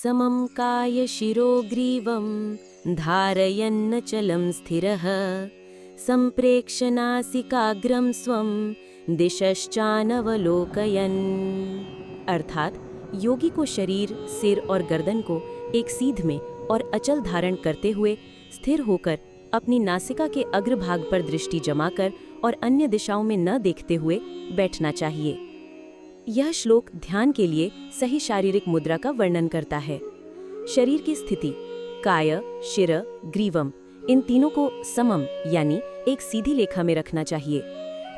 समं कायशिरो ग्रीवं धारयन्नचलं स्थिरः सम्प्रेक्ष्य नासिकाग्रं स्वं दिशश्चानवलोकयन्। अर्थात योगी को शरीर, सिर और गर्दन को एक सीध में और अचल धारण करते हुए स्थिर होकर अपनी नासिका के अग्रभाग पर दृष्टि जमाकर और अन्य दिशाओं में न देखते हुए बैठना चाहिए। यह श्लोक ध्यान के लिए सही शारीरिक मुद्रा का वर्णन करता है। शरीर की स्थिति काय, शिर, ग्रीवम इन तीनों को समम यानी एक सीधी रेखा में रखना चाहिए।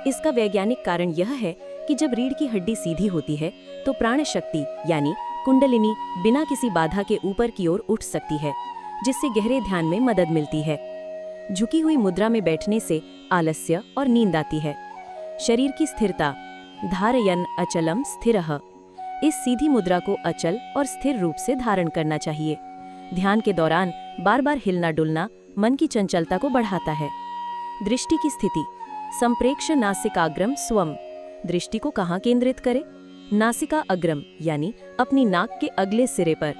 इसका वैज्ञानिक कारण यह है कि जब रीढ़ की हड्डी सीधी होती है तो प्राण शक्ति यानी कुंडलिनी बिना किसी बाधा के ऊपर की ओर उठ सकती है, जिससे गहरे ध्यान में मदद मिलती है। झुकी हुई मुद्रा में बैठने से आलस्य और नींद आती है। शरीर की स्थिरता धारयन अचलम स्थिरः। इस सीधी मुद्रा को अचल और स्थिर रूप से धारण करना चाहिए। ध्यान के दौरान बार बार हिलना डुलना मन की चंचलता को बढ़ाता है। दृष्टि की स्थिति संप्रेक्ष्य नासिकाग्रम स्वम। दृष्टि को कहाँ केंद्रित करें? नासिका अग्रम यानी अपनी नाक के अगले सिरे पर।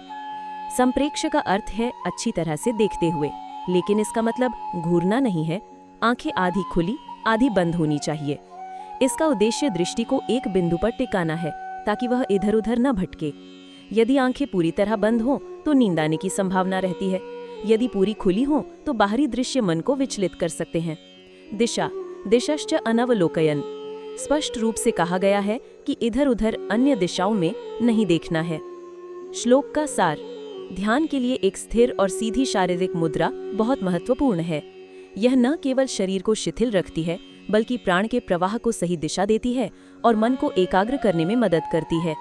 संप्रेक्ष्य का अर्थ है अच्छी तरह से देखते हुए, लेकिन इसका मतलब घूरना नहीं है। आंखें आधी खुली आधी बंद होनी चाहिए। इसका उद्देश्य दृष्टि को एक बिंदु पर टिकाना है ताकि वह इधर उधर न भटके। यदि आंखें पूरी तरह बंद हों तो नींद आने की संभावना रहती है। यदि पूरी खुली हों तो बाहरी दृश्य मन को विचलित कर सकते हैं। दिशा दिशश्च अनवलोकयन। स्पष्ट रूप से कहा गया है कि इधर उधर अन्य दिशाओं में नहीं देखना है। श्लोक का सार ध्यान के लिए एक स्थिर और सीधी शारीरिक मुद्रा बहुत महत्वपूर्ण है। यह न केवल शरीर को शिथिल रखती है बल्कि प्राण के प्रवाह को सही दिशा देती है और मन को एकाग्र करने में मदद करती है।